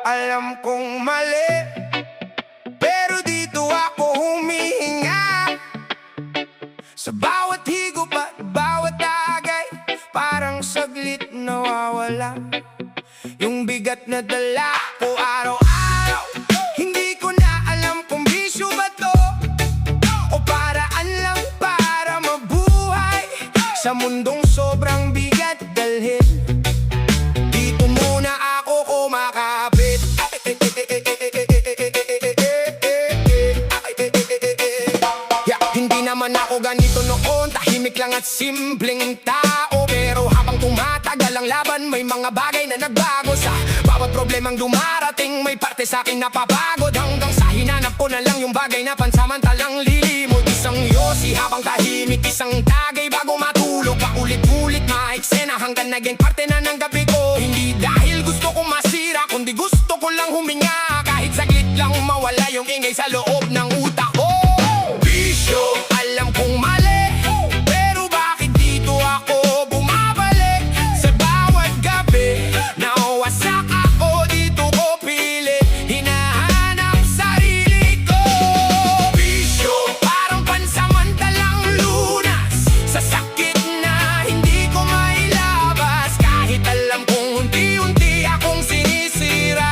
alam kong mali, pero dito ako humihinga. Sa bawat higop at bawat tagay, parang saglit nawawala yung bigat na dala ko araw-araw. Hindi ko na alam kung bisyo ba to o paraan lang para mabuhay sa mundong sobrang bigat dalhin. Dito muna ako kumakapit. Hindi naman ako ganito noon, tahimik lang at simpleng tao. Pero habang tumatagal ang laban, may mga bagay na nagbago. Sa bawat problemang dumarating, may parte sa akin napapagod. Hanggang sa hinanap ko na lang yung bagay na pansamantalang lilimot. Isang yosi habang tahimik, isang tagay bago matulog. Paulit-ulit maeksena hanggang naging parte na ng gabi ko. Hindi dahil gusto kong masira, kundi gusto ko lang huminga. Kahit saglit lang mawala yung ingay sa loob ng utak ko. Bisyo, alam kong mali, pero bakit dito ako bumabalik? Sa bawat gabi, nawasak ako, dito ko pilit hinahanap sarili ko. Bisyo, parang pansamantalang lunas sa sakit na hindi ko mailabas. Kahit alam kong unti-unti akong sinisira,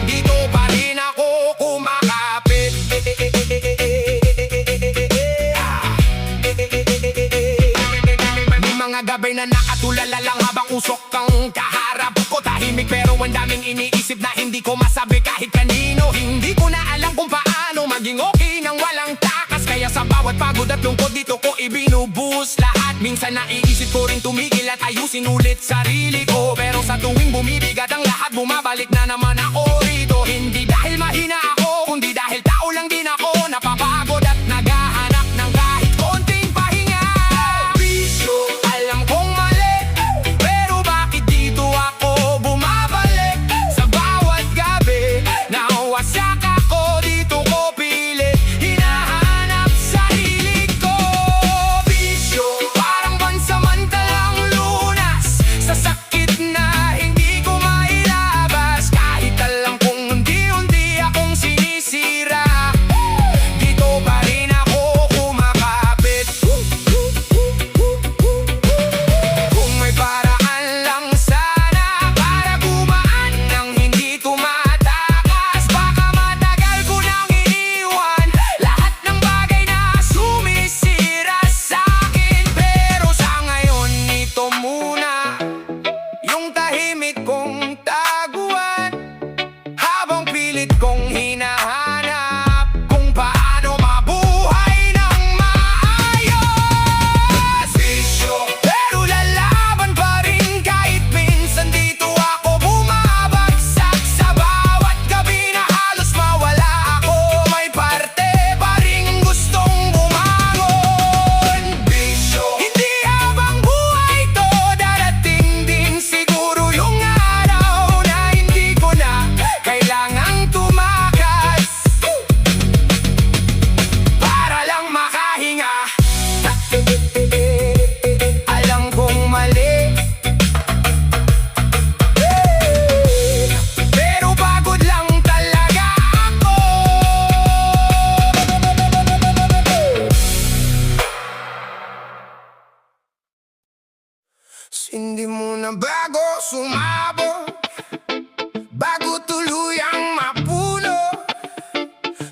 dito pa rin ako kumakapit. Gabay na nakatulala lang habang usok kang kaharap ko. Tahimik pero ang daming iniisip na hindi ko masabi kahit kanino. Hindi ko na alam kung paano maging okay nang walang takas. Kaya sa bawat pagod at lungkot dito ko ibinubuhos lahat. Minsan naiisip ko rin tumigil at ayusin ulit sarili ko. Pero sa tuwing bumibigat ang lahat, bumabalik na naman ako rito. Hindi dahil mahina ako, kundi dahil tao lang din ako. Napapagod at naghahanap ng kahit konting pahinga. Bisyo, alam kong mali, pero bakit dito ako bumabalik? Sa bawat gabi, nawasak ako, dito ko pilit hinahanap sarili ko. Bisyo, parang pansamantalang lunas sa sakit na hindi ko mailabas. Kahit alam kong unti-unti akong sinisira, dito pa rin ako kumakapit. Kung may paraan lang sana para gumaan nang hindi tumatakas, baka matagal ko nang iniwan lahat ng bagay na sumisira sa'kin. Pero sa ngayon, ito muna yung tahimik kong taguan, habang pilit kong hinahanap kung paano mabuhay ng maayos. Bisyo, pero lalaban pa rin kahit minsan dito ako bumabagsak. Sa bawat gabi na halos mawala ako, may parte pa rin gustong bumangon. Bisyo, hindi habang buhay to, darating din siguro yung araw na hindi ko na kailangang tumakas para lang makahinga. Alam kong mali, pero pagod lang talaga ako. Hindi mo na bago sumabog, bago tuluyang mapuno.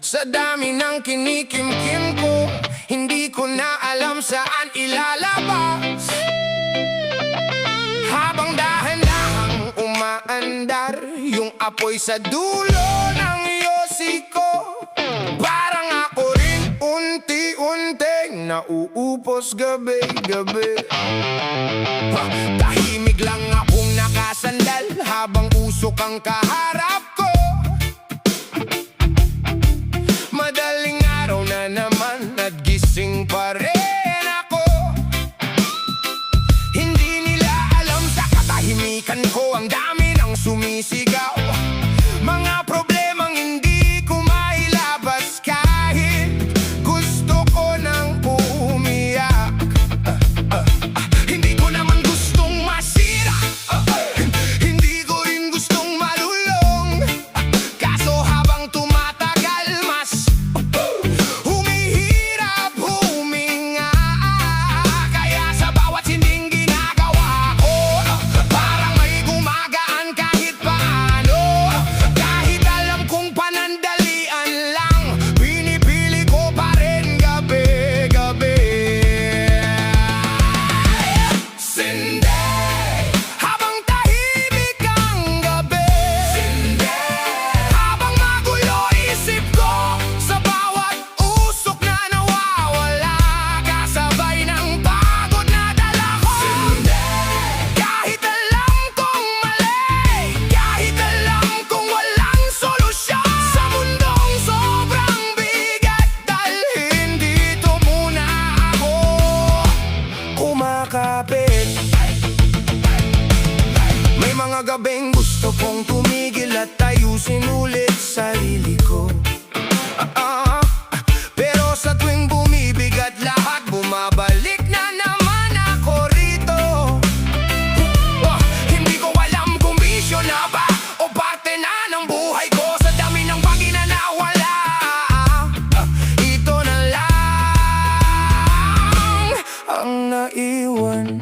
Sa dami ng kinikimkim ko, hindi ko na alam saan ilalabas. Habang dahan-dahang umaandar yung apoy sa dulo ng yosi ko, parang ako rin unti-unting nauupos gabi-gabi. Tahimik lang akong nakasandal habang usok ang kaharap ko. Madaling araw na naman at gising pa rin ako. Hindi nila alam sa katahimikan ko, ang dami ng sumisigaw. Mga problemang hindi ko mailabas kahit gusto ko nang umiyak. Hindi ko naman gustong masira, hindi ko rin gustong malulong. mga gabing gusto kong tumigil at ayusin ulit sarili ko. Pero sa tuwing bumibigat lahat, bumabalik na naman ako rito. Hindi ko alam kung bisyo na ba o parte na ng buhay ko. Sa dami ng bagay na nawala, ito na lang ang naiwan.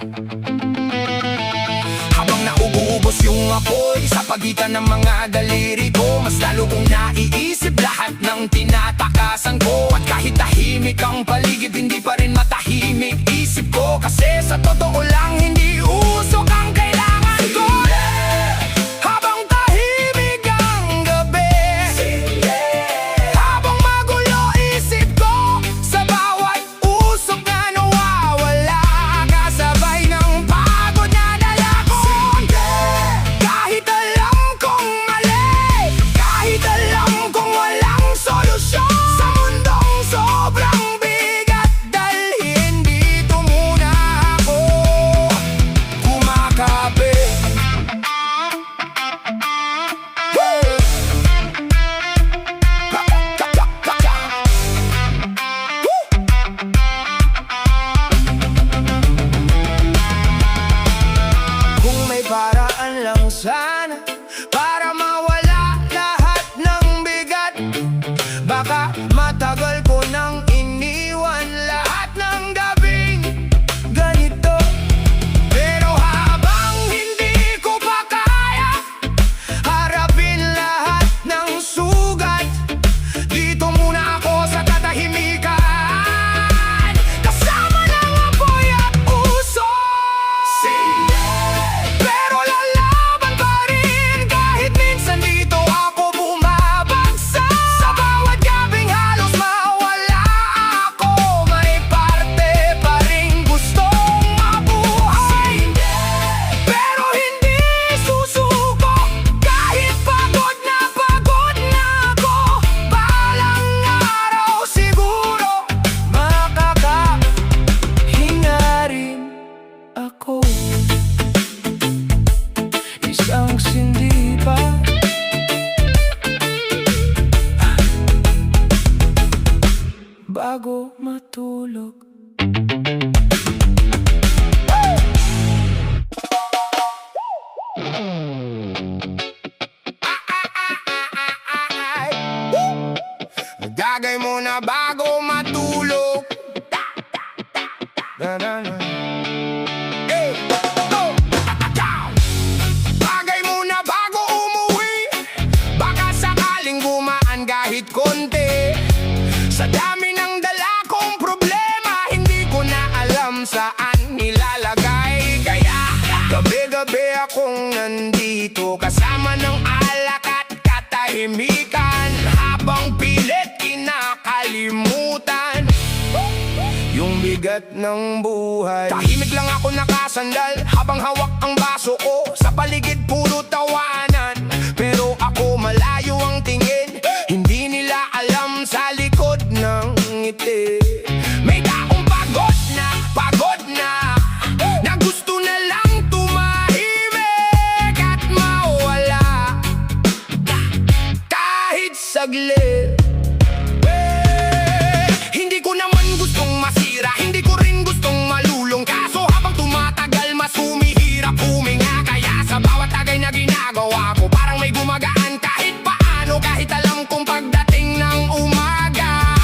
Habang nauubos yung apoy sa pagitan ng mga daliri ko, mas lalo kong naiisip lahat ng tinatakasan ko. At kahit tahimik ang paligid, hindi pa rin matahimik isip ko. Kasi sa totoo lang, hindi usok ang kailangan ko. Habang tahimik ang gabi, habang magulo isip ko, sa bawat usok na nawawala, kasabay ng pagod na dala ko. Kahit alam kong mali, kahit alam kong walang solusyon, sa mundong sobrang bigat, dalhin dito muna ako kumakape. Kung may paraan lang sana para mawala lahat ng bigat, baka matagal ko nang iniwan lahat ng gabing ganito. Pero habang hindi ko pa kaya harapin lahat ng sugat, dito muna ako sa katahimikan, kasama ng apoy at usok. Pero lalaban pa rin kahit minsan dito ako bumabagsak. Sa bawat gabing halos mawala ako, may parte pa rin gustong mabuhay. Pero hindi susuko kahit pagod na ako. Balang araw siguro makakahinga rin ako. Isang sindi pa, bago matulog. Gagay muna bago matulog. Hey, go! Bagay muna bago umuwi, baka sakaling gumaan kahit konti. Sa dami ng dala kong problema, hindi ko na alam saan nilalagay. Kaya gabi-gabi akong nandito, kasama ng alak at katahimikan, habang pilit kinakalimutan yung bigat ng buhay. Tahimik lang ako nakasandal habang hawak ang baso ko. Sa paligid puro tawanan, pero ako malayo ang tingin. Hindi nila alam sa likod ng ngiti may taong pagod na gusto na lang tumahimik at mawala kahit saglit. Hindi ko naman gustong masira, hindi ko rin gustong malulong. Kaso habang tumatagal, mas humihirap huminga. Kaya sa bawat tagay na ginagawa ko, parang may gumagaan kahit paano. Kahit alam kong pagdating ng umaga,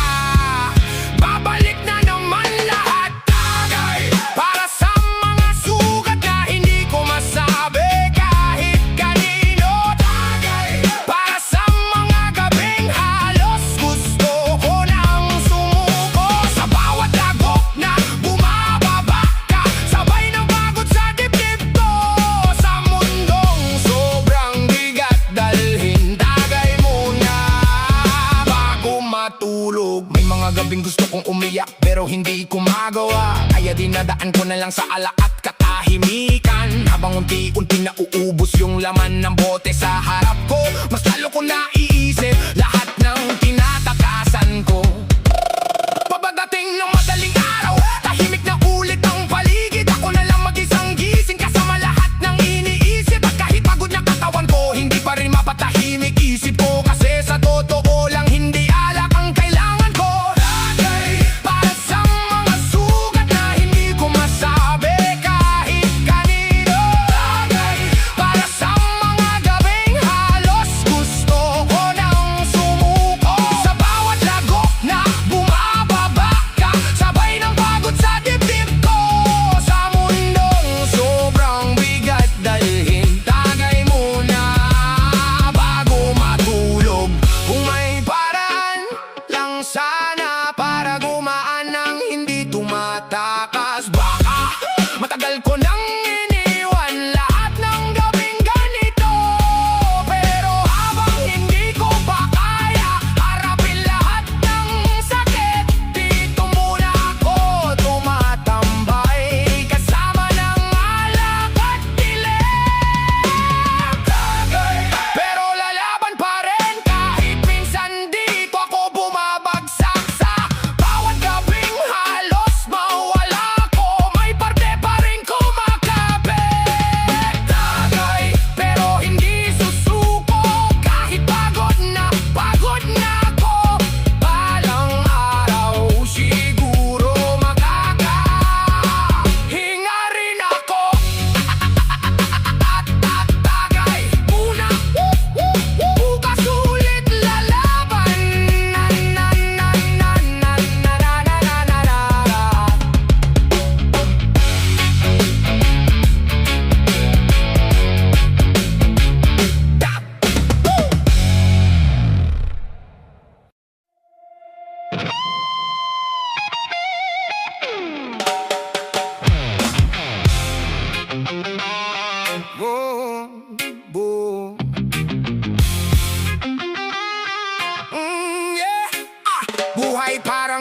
babalik na naman lahat tagay para sa mga sugat na hindi ko masabi kahit kanino. Tagay para sa mga gabing halos gusto ko nang sumuko. Sa bawat lagok na bumababa ka, sabay ng pagod sa dibdib ko. Sa mundong sobrang bigat, dalhin tagay muna bago matulog. May mga gabing gusto kong umiyak pero hindi ko magawa, kaya dinadaan ko na lang sa ala at katahimikan. Habang unti-unti nauubos yung laman ng bote sa harap ko, mas lalo ko naiisip lahat ng tinatakasan ko. Pabadating ng madaling araw, tahimik na ulit ang paligid. Ako na lang mag-isang gising kasama lahat ng iniisip. At kahit pagod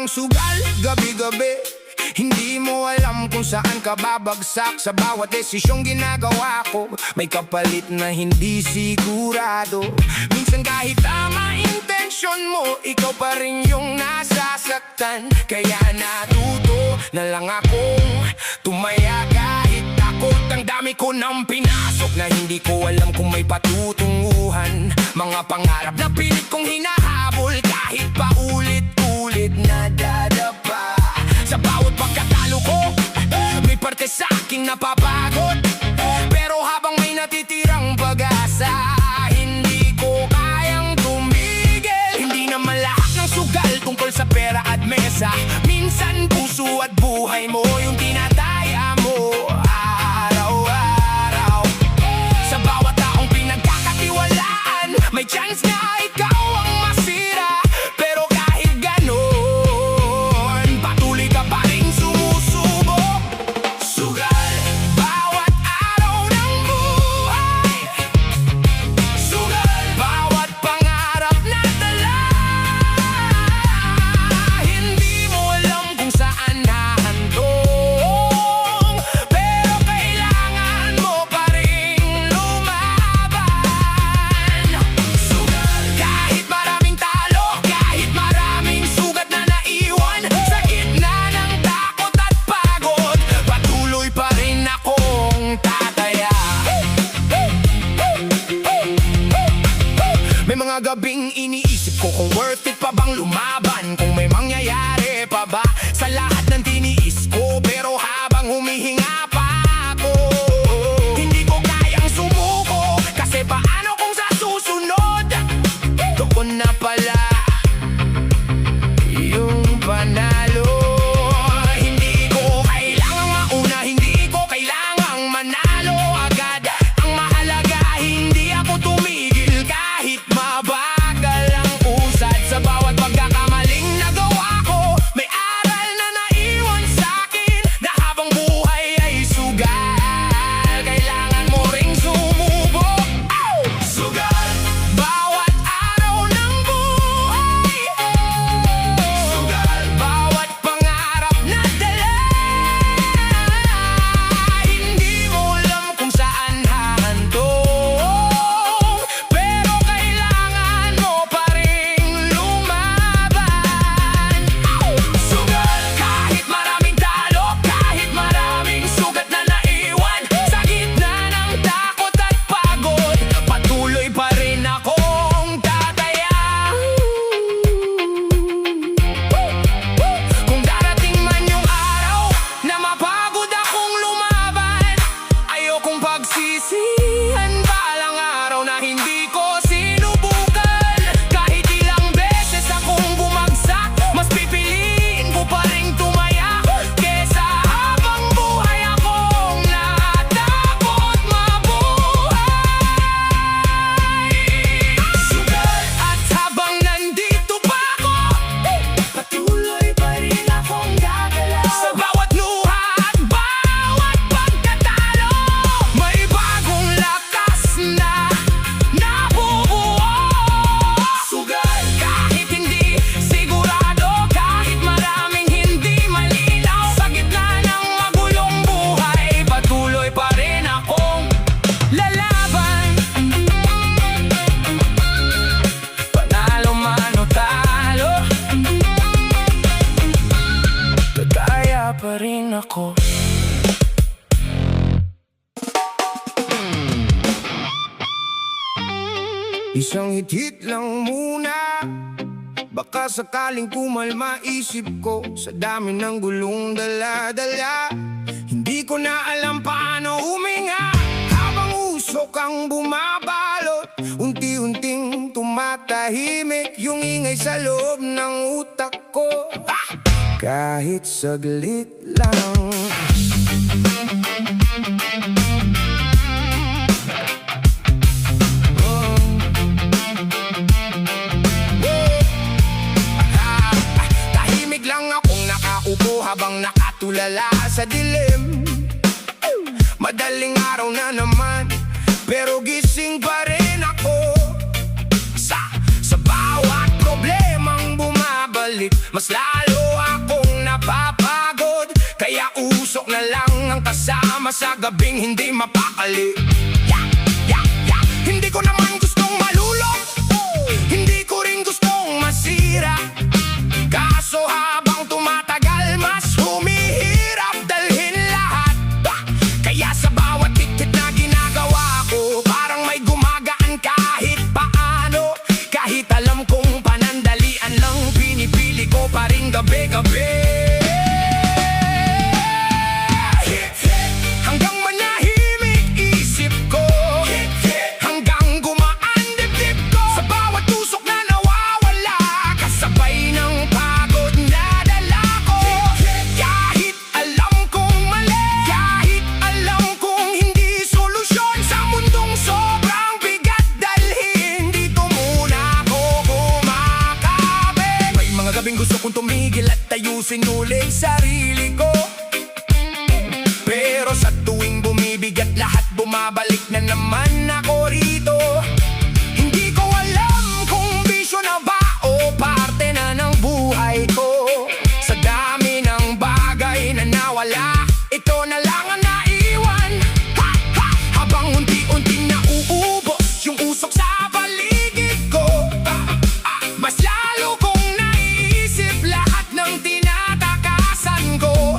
sugal gabi-gabi. Hindi mo alam kung saan ka babagsak. Sa bawat desisyong ginagawa ko, may kapalit na hindi sigurado. Minsan kahit tama intensyon mo, ikaw pa rin yung nasasaktan. Kaya natuto na lang akong tumaya kahit takot. Ang dami ko nang pinasok na hindi ko alam kung may patutunguhan. Mga pangarap na pilit kong hinahabol kahit paulit-ulit na dadapa. Sa bawat pagkatalo ko, may parte sa aking napapagod. Pero habang may natitirang pag-asa, hindi ko kayang tumigil. Hindi naman lahat ng sugal tungkol sa pera at mesa. Minsan puso at buhay mo yung tinataya mo araw-araw. Sa bawat taong pinagkakatiwalaan, may chance na ikaw ang masira. Pero kahit ganon, patuloy ka pa rin sumusubok. Sugal bawat araw ng buhay. Sugal bawat pangarap na dala. Hindi mo alam kung saan nahantong, pero kailangan mo pa rin lumaban. Sugal kahit maraming talo, kahit maraming sugat na naiwan. Sa gitna ng takot at pagod, patuloy pa rin akong tataya. May mga gabing iniisip ko kung worth it pa bang lumaban, kung may mangyayari pa ba sa lahat ng tiniis ko. Pero habang humihinga pa ako, hindi ko kayang sumuko. Kasi paano kung sa susunod, doon na pala yung panalo. Hindi ko kailangang mauna, hindi ko kailangang manalo agad. Ang mahalaga, hindi ako tumigil kahit mabagal ang usad. Sa bawat pagkakamaling nagawa ko, may aral na naiwan sa'kin, na habang buhay ay sugal, kailangan mo ring sumubok. Ow! Sugal bawat araw ng buhay. Sugal bawat pangarap na dala. Hindi mo alam kung saan hahantong, pero kailangan mo pa ring lumaban. Sugal kahit maraming talo, kahit maraming sugat na naiwan. Sa gitna ng takot at pagod, patuloy pa rin akong tataya. Kung darating man yung araw na mapagod akong lumaban, ayokong pagsisihan balang araw na hindi ko sinubukan. Kahit ilang beses akong bumagsak, mas pipiliin ko pa rin tumaya, kesa habang buhay akong natakot mabuhay. Sugal at habang nandito pa ako, patuloy pa rin akong gagalaw. Sa bawat luha at bawat pagkatalo, may bagong lakas na nabubuo. Sugal kahit hindi sigurado, kahit maraming hindi malinaw. Sa gitna ng magulong buhay, patuloy pa rin akong lalaban. Panalo man o talo, tataya pa rin ako. Isang hit lang muna, baka sakaling kumalma isip ko sa dami ng gulong dala-dala. Hindi ko na alam paano huminga habang usok ang bumabalot. Unti-unting tumatahimik yung ingay sa loob ng utak ko. Kahit saglit lang. Tahimik lang akong nakaupo habang nakatulala sa dilim. Madaling araw na naman, pero gising pa rin ako. Sa bawat problemang bumabalik, mas lalo kasama sa gabing hindi mapakali. Hindi ko naman gustong malulog, hindi ko rin gustong masira. Kaso habang tumatagal mas humihirap dalhin lahat. Kaya sa bawat tikit na ginagawa ko parang may gumagaan kahit paano. Kahit alam kong panandalian lang, pinipili ko pa rin gabi-gabi. Hanggang manahimik isip ko, hanggang gumaan dibdib ko. Sa bawat tusok na nawawala, kasabay ng pagod na dala ko. Kahit alam kong mali, kahit alam kong hindi solusyon sa mundong sobrang bigat dalhin, dito muna ako kumakapit. May mga gabing gusto kong tumigil at ayusin ulit sarili ko, pero sa tuwing bumibigat lahat, bumabalik na naman ako rito. Hindi ko alam kung bisyo na ba o parte na ng buhay ko. Sa dami ng bagay na nawala, ito na lang ang naiwan. Habang unti-unting nauubos yung usok sa paligid ko, mas lalo kong naiisip lahat ng tinatakasan ko.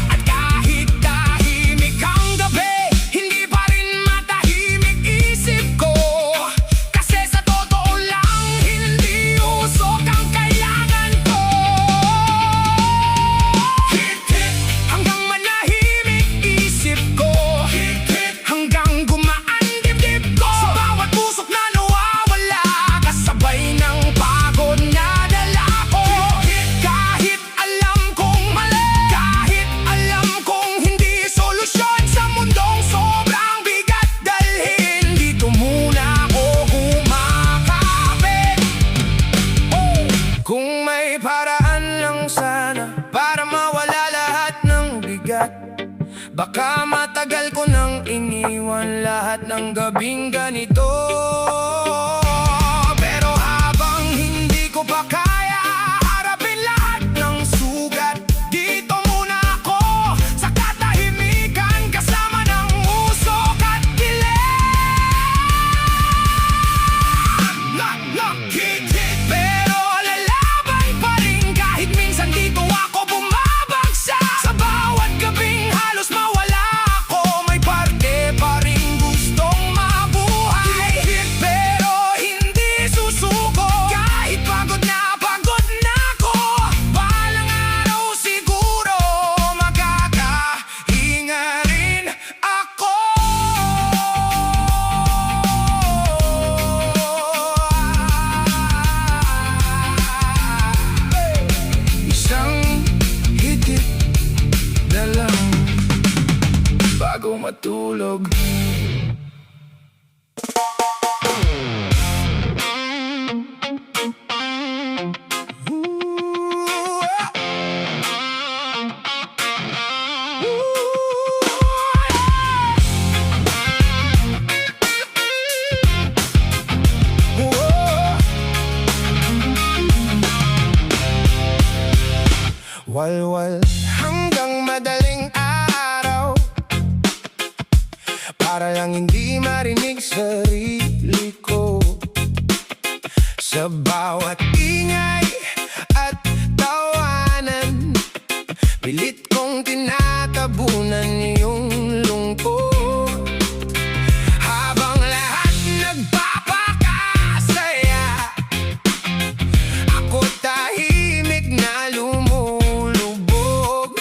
At kahit tahimik ang gabi, hindi pa rin matahimik isip ko. Kasi sa totoo lang, hindi usok ang kailangan ko. Hanggang manahimik isip ko, hanggang gumaan dibdib ko. Sa bawat pusok na nawawala, kasabay ng pagod na dala ko. Kahit alam kong mali, kahit alam kong hindi solusyon sa mundong sobrang bigat dalhin, dito muna ako kumakapit. Kung may paraan lang sana para mawala lahat ng bigat, baka matagal ko nang iniwan lahat ng gabing ganito. Pero habang hindi ko pa kaya harapin lahat ng sugat, dito muna ako sa katahimikan, kasama ng usok at dilim. Pero lalaban pa rin kahit minsan dito ako bumabagsak. Sa bawat gabing halos mawala ako, may parte pa rin gustong mabuhay. Pero hindi susuko kahit pagod na ako. Balang araw siguro makakahinga rin ako. Isang higit na lang bago matulog. Walwal hanggang madaling araw, para lang hindi marinig sarili ko. Sa bawat ingay at tawanan, pilit kong tinatabunan yung lungkot. Habang lahat nagpapakasaya, ako tahimik na lumulubog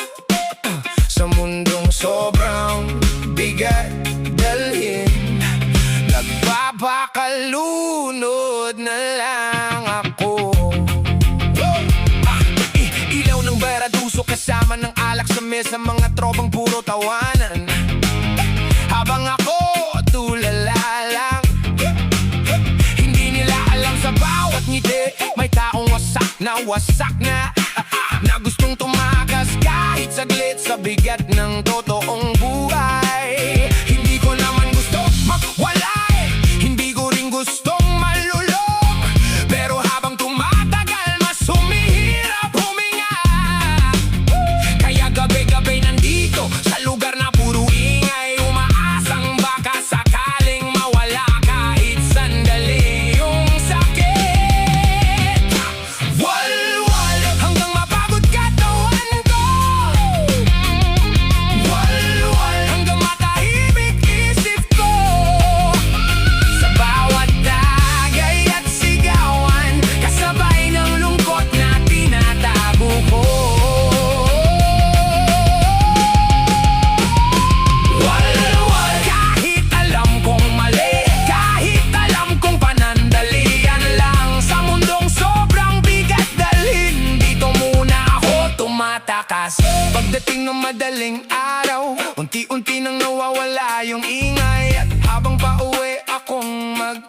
sa mundong sobrang bigat dalhin. Nagpapakalunod na lang ako. Ilaw ng baraduso kasama ng alak sa mesa, mga tropang puro tawanan. Habang ako tulala lang, hindi nila alam sa bawat ngiti may taong wasak na na gustong tumakas kahit saglit sa bigat ng totoong buhay. Hindi ko naman gusto magwala, hindi ko rin gustong malulog, pero habang tumatagal mas humihirap huminga. Kaya gabi-gabi nandito sa lugar na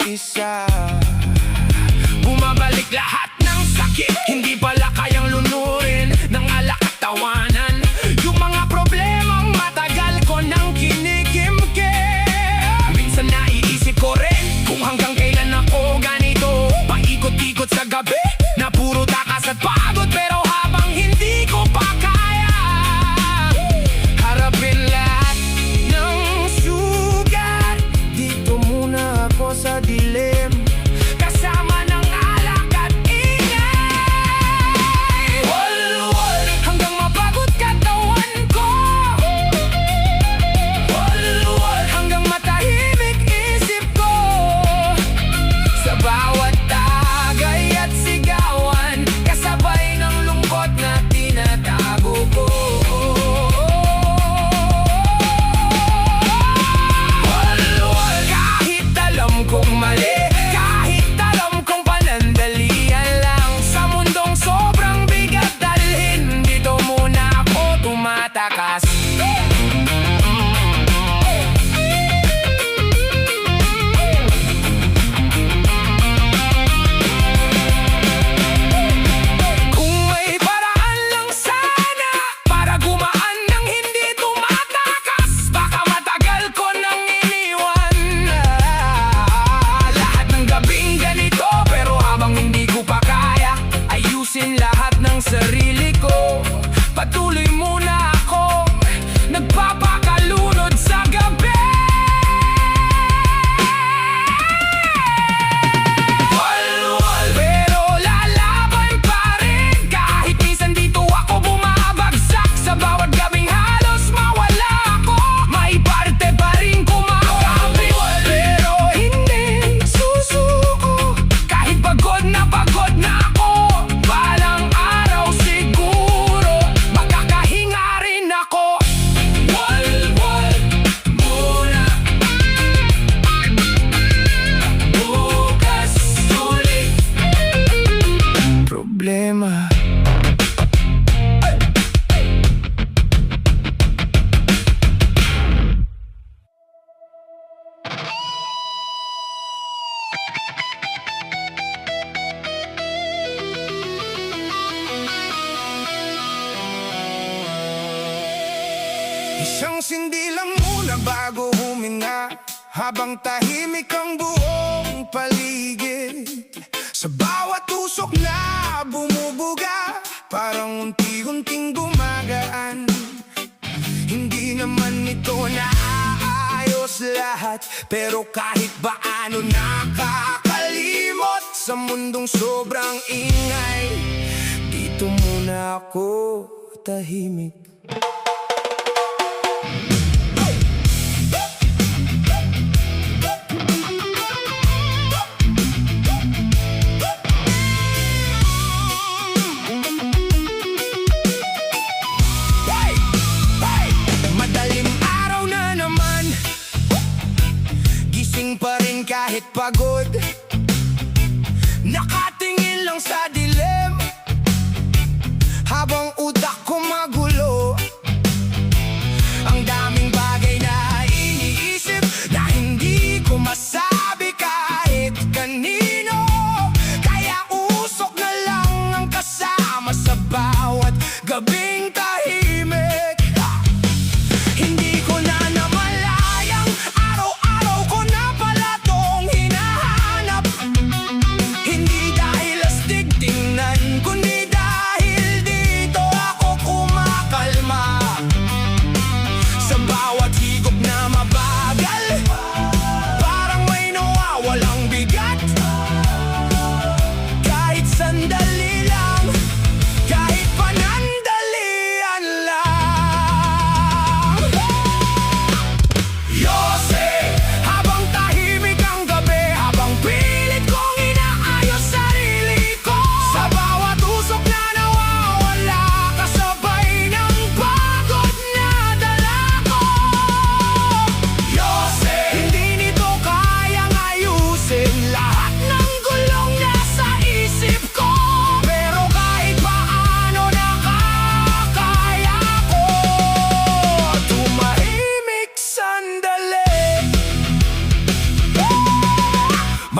isa. Bumabalik lahat ng sakit, hindi pala kayang lunurin ng alak at tawanan. Yung mga problemang matagal ko nang kinikimkim. Minsan naiisip ko rin kung hanggang kailan ako ganito, paikot-ikot sa gabi na puro takas at pagod. Pero habang hindi ko pa kaya harapin lahat ng sugat, dito muna ako sa dilim, kasama ng alak at ingay. Wal-wal, hanggang mapagod katawan ko. Wal-wal, hanggang matahimik isip ko. Sa bawat tagay at sigawan, kasabay ng lungkot na tinatago ko. Wal-wal, kahit alam kong mali, kahit alam kong panandalian lang, sa mundong sobrang bigat dalhin, dito muna ako tumatakas. Kung may paraan lang sana para gumaan nang hindi tumatakas, baka matagal ko nang iniwan lahat ng gabing ganito. Pero habang hindi ko pa kaya ayusin lahat ng sarili ko, patuloy muna akong nagpapakalunod sa gabi. Wal-wal, pero lalaban pa rin, kahit minsan dito ako bumabagsak. Sa bawat gabing halos mawala ako, may parte pa rin kumakabi. Pero hindi susuko, kahit pagod na ako. Balang araw siguro magkakahinga rin ako. Wal-wal muna, bukas ulit problema. Isang sindi lang muna bago huminga, habang tahimik ang buong paligid. Sa bawat usok na bumubuga, parang unti-unting gumagaan. Hindi naman ito naaayos lahat, pero kahit paano nakakalimot sa mundong sobrang ingay, dito muna ako tahimik. Madaling araw na naman, gising pa rin kahit pagod, nakatingin lang sa dilim, habang utak ko magulo. Ang daming bagay na iniisip na hindi ko masabi kahit kanino, kaya usok na lang ang kasama sa bawat gabing tahimik. Hindi ko na namalayang araw-araw ko na pala tong hinahanap.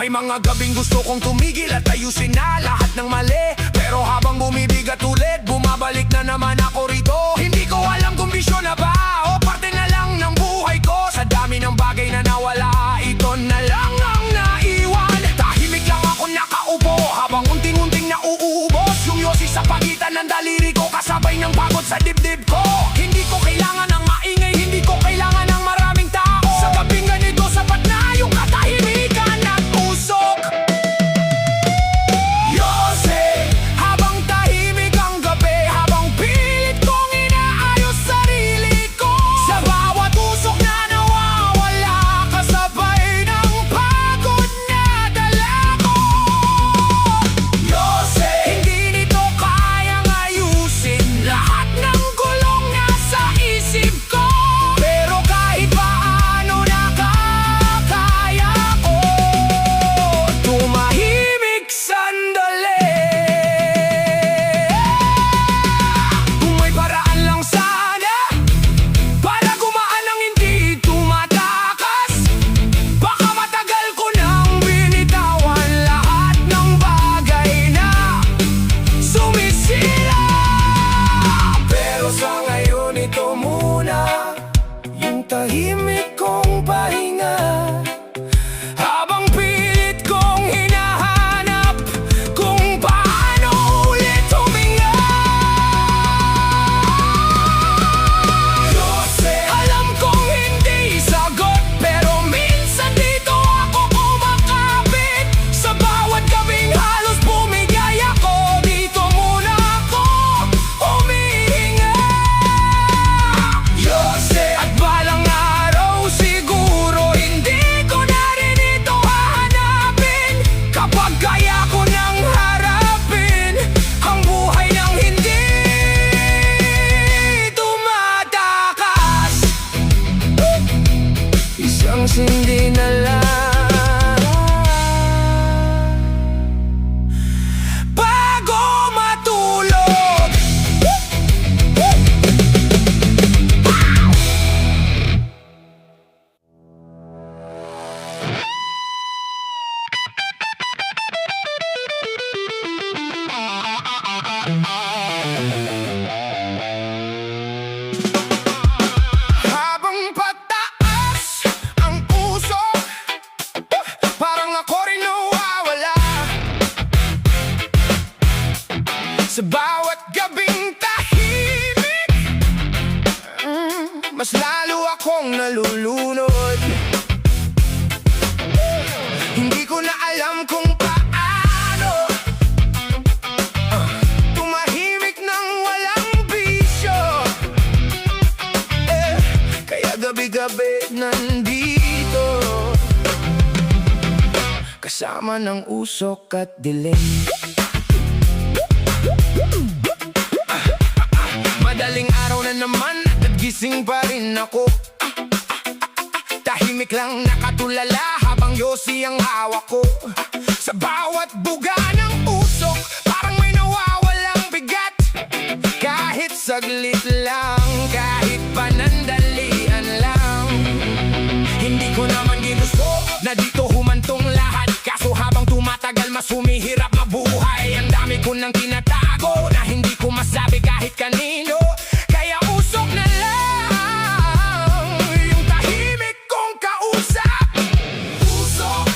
May mga gabing gusto kong tumigil at ayusin na lahat ng mali, pero habang bumibigat ulit, bumabalik na naman ako rito. Hindi ko alam kung bisyo na ba o parte na lang ng buhay ko. Sa dami ng bagay na nawala, ito na lang ang naiwan. Tahimik lang ako nakaupo habang unting-unting nauubos yung yosi sa pagitan ng daliri ko, kasabay ng pagod sa dibdib ko. Hindi ko kailangan ng maingay, hindi ko kailangan ng maraming tao. Sa gabing ganito, sapat na yung katahimikan at usok. Yose, habang tahimik ang gabi, habang pilit kong inaayos sarili ko. Sa bawat usok na nawawala, kasabay ng pagod na dala ko. Yose, hindi nito kayang ayusin lahat ng gulong nasa isip ko, pero kahit paano nakakaya ko tumahimik sandali. Kung may paraan lang sana para gumaan ang hindi tumatakas, baka matagal ko nang binitawan lahat ng bagay na sumisira. Pero sa ngayon ito muna yung tahimik kong pahinga, habang pilit kong hinahanap kung paano ulit huminga. Yose, alam kong hindi sagot, pero minsan dito ako kumakapit. Sa bawat gabing halos bumigay ako, dito muna ako humihinga. Yose, at balang araw siguro hindi ko na rin ito hahanapin, kapag kaya ko nang harapin ang buhay ng hindi tumatakas. Isang sindi na lang bago matulog. Habang pataas ang usok, parang ako rin nawawala. Sa bawat gabing tahimik, mas lalo akong nalulunod. Hindi ko na alam kung paano tumahimik nang walang bisyo. Kaya gabi-gabi nandito, kasama ng usok at dilim. Madaling araw na naman at gising pa rin ako. Tahimik lang nakatulala habang yosi ang hawak ko. Sa bawat buga ng usok, parang may nawawalang bigat. Kahit saglit lang, kahit panandalian lang. Hindi ko naman ginusto na dito humantong lahat, kaso habang tumatagal mas humihirap mabuhay. Ang dami ko nang tinatago na hindi ko masabi kahit kanino. Kaya usok na lang yung tahimik kong kausap. Usok,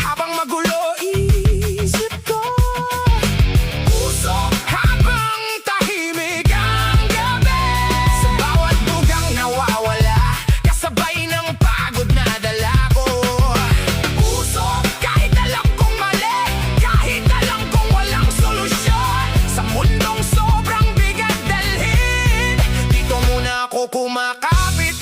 habang magulo isip ko. Usok, habang tahimik ang gabi. Sa bawat bugang nawawala, kasabay ng pagod na dala ko. Usok, kahit alam kong mali, kahit alam kong walang solusyon. Sa mundong sobrang bigat dalhin, dito muna ako kumakapit.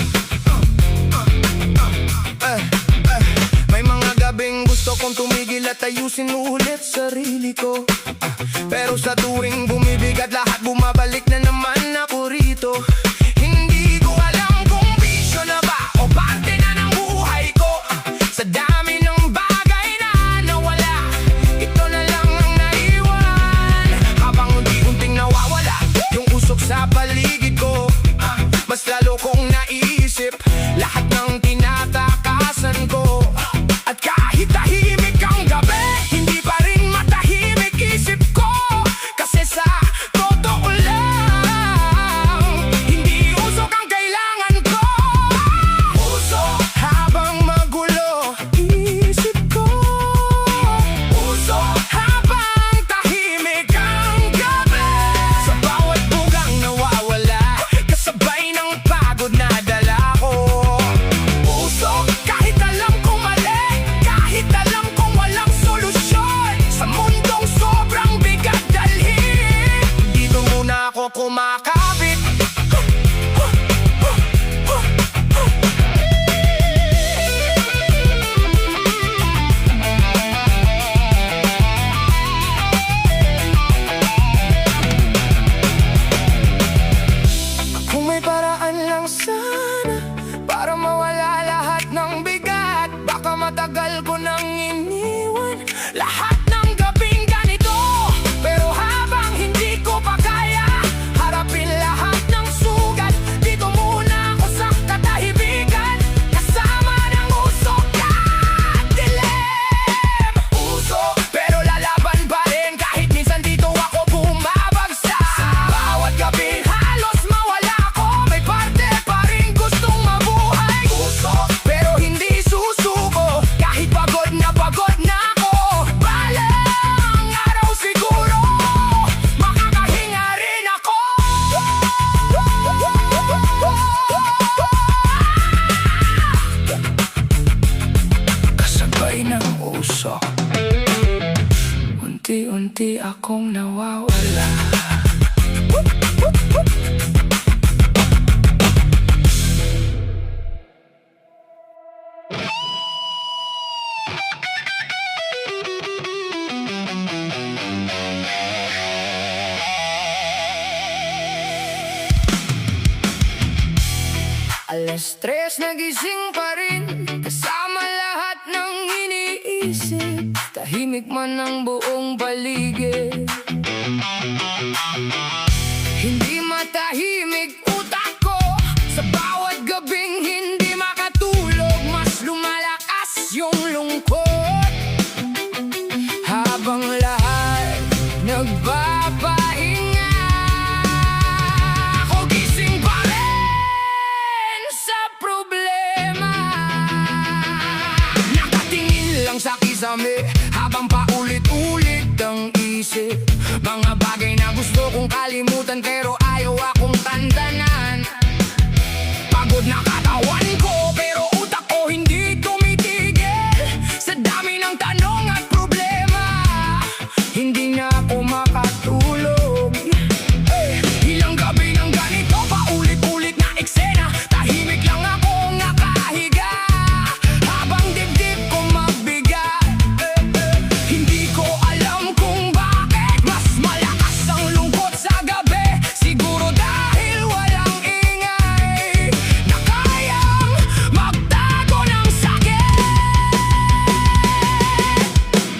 May mga gabing gusto kong tumigil at ayusin ulit sarili ko, pero sa tuwing bumibigat lahat, bumabalik na naman ako rito. Hindi ko alam kung bisyo na ba o parte na ng buhay ko. Sa dami ng bagay na nawala, ito na lang ang naiwan. Habang unti-unting nawawala yung usok sa paligid ko, mas lalo kong naisip lahat ng tinatakasan ko. At kahit tahimik ang kumakapit. Kung may paraan lang sana para mawala lahat ng bigat, baka matagal ko nang iniwan lahat ng gabing ganito. Pero habang hindi ko pa kaya harapin lahat ng sugat, dito muna ako sa katahimikan, kasama ng usok at dilim. Usok, pero lalaban pa rin kahit minsan dito ako bumabagsak. Sa bawat gabi halos mawala ko, may parte pa rin gustong mabuhay. Usok, pero hindi susuko kahit pagod na ako. Balang araw siguro makakahinga rin ako. Kasabay ng usok, unti-unti akong nawawala. Alas 3 nagising pa rin, kasama lahat ng iniisip. Tahimik man ang buong paligid, hindi matahimik utak ko. Sa bawat gabing hindi makatulog, mas lumalakas yung lungkot. Habang lahat nagpapahinga, ako gising pa rin sa problema. Nakatingin lang sa kisame habang paulit-ulit ang isip. Mga bagay na gusto kong kalimutan pero ayaw akong tandanan. Pagod na katawan ko pero utak ko hindi tumitigil. Sa dami ng tanong at problema, hindi na ako makatulog. Ilang gabi ng ganito, paulit-ulit na eksena. Tahimik lang ako nakahiga habang dibdib ko mabigat. Hindi ko alam kung bakit mas malakas ang lungkot sa gabi. Siguro dahil walang ingay na kayang magtago ng sakit.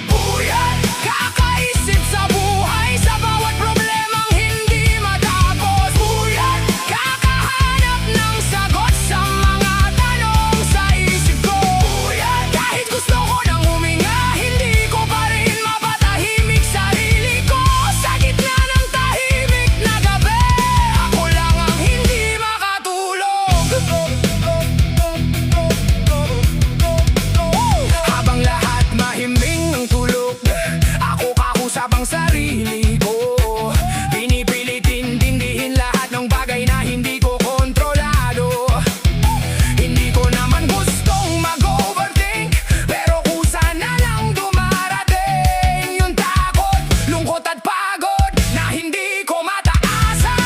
Puyat kakaisip sa buhay, sa bawat problemang hindi matapos. Puyat kakahanap ng sagot sa mga tanong sa isip ko. Puyat kahit gusto ko nang huminga, hindi ko pa rin mapatahimik sarili ko. Sa gitna ng tahimik na gabi, ako lang ang hindi makatulog. Habang lahat mahimbing ng tulog, ako kakusap ang sarili ko. Pinipilit intindihin lahat ng bagay na hindi ko kontrolado. Hindi ko naman gustong mag-overthink, pero kusa na lang dumarating yung takot, lungkot at pagod na hindi ko mataasan.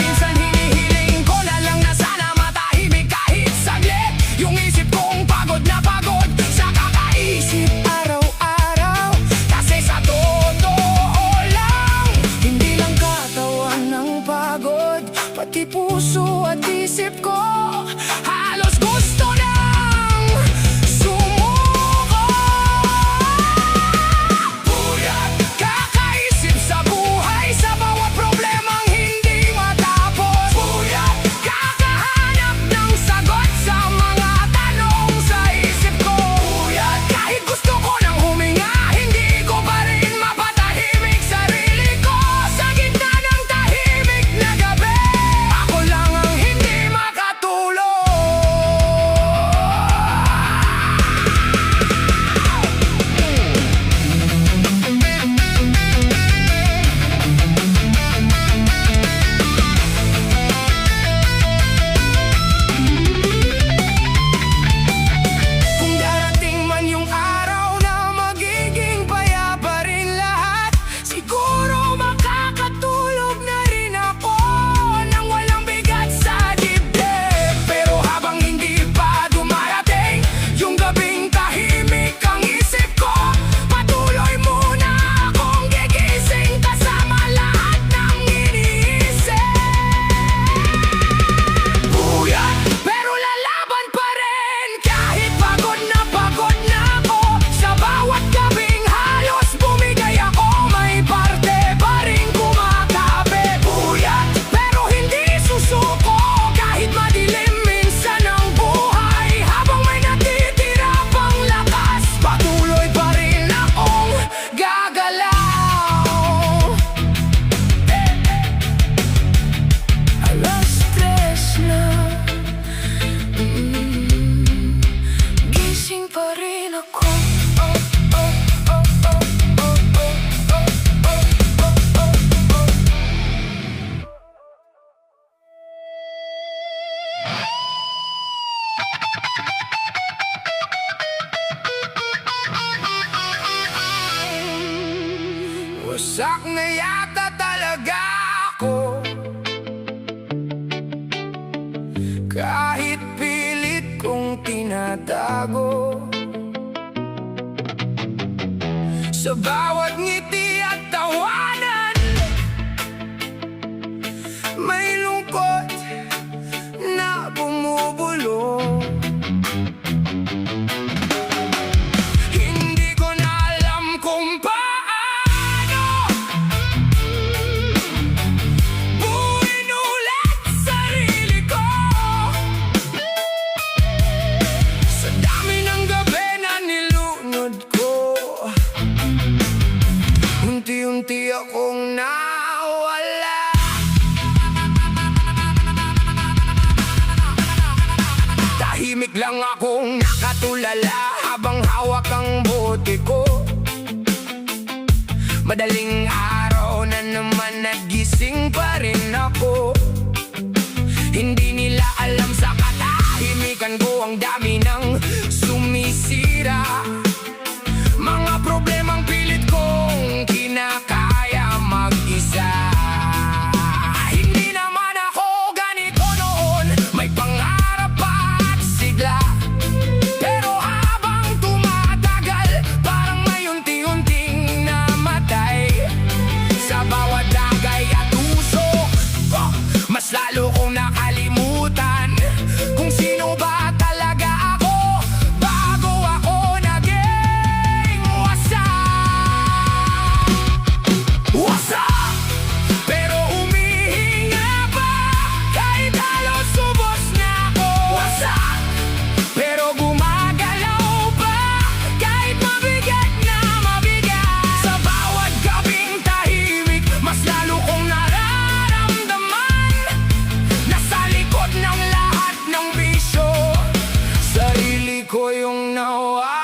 Minsan hinihiling ko na lang na sana matahimik kahit saglit. Yung isip kong pagod na pagod sa kakaisip araw-araw. Kasi sa totoo Bagsak na yata talaga ako, kahit pilit kong tinatago. Sa bawat ngiti at tawanan, may lungkot na bumubulong. Hindi ko na alam kung paano buuin ulit sarili ko. Sa dami ng gabi na nilunod ko, unti-unti akong nawala. Tahimik lang akong nakatulala habang hawak ang bote ko. Madaling araw na naman, nagising pa rin ako. Hindi nila alam sa katahimikan ko ang dami ng sumisira. Mga problemang pilit kong kinakaya mag-isa. Hindi naman ako ganito noon, may pangarap at sigla. Pero habang tumatagal, parang may unti-unting namatay. Sa bawat dagay at usok ko, mas lalo kong nakalimutan kung sino ba talaga ako bago ako naging wasak. Pero humihinga pa kahit halos subos na ako. Wasak, pero gumagalaw pa kahit mabigat na mabigat. Sa bawat gabing tahimik, mas lalo kong nararamdaman nasa likod ng lahat ng bisyo, sarili ko yung nawawala.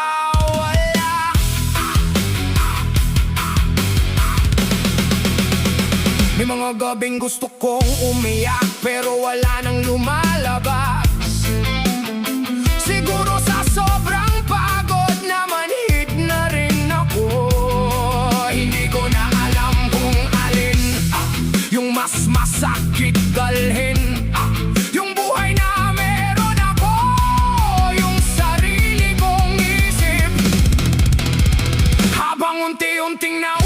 May mga gabing gusto kong umiyak pero wala nang lumalabas. Siguro sa sobrang pagod na manhid na rin ako. Hindi ko na alam kung alin yung mas masakit dalhin. Yung buhay na meron ako, yung sarili kong isip, habang unti-unting na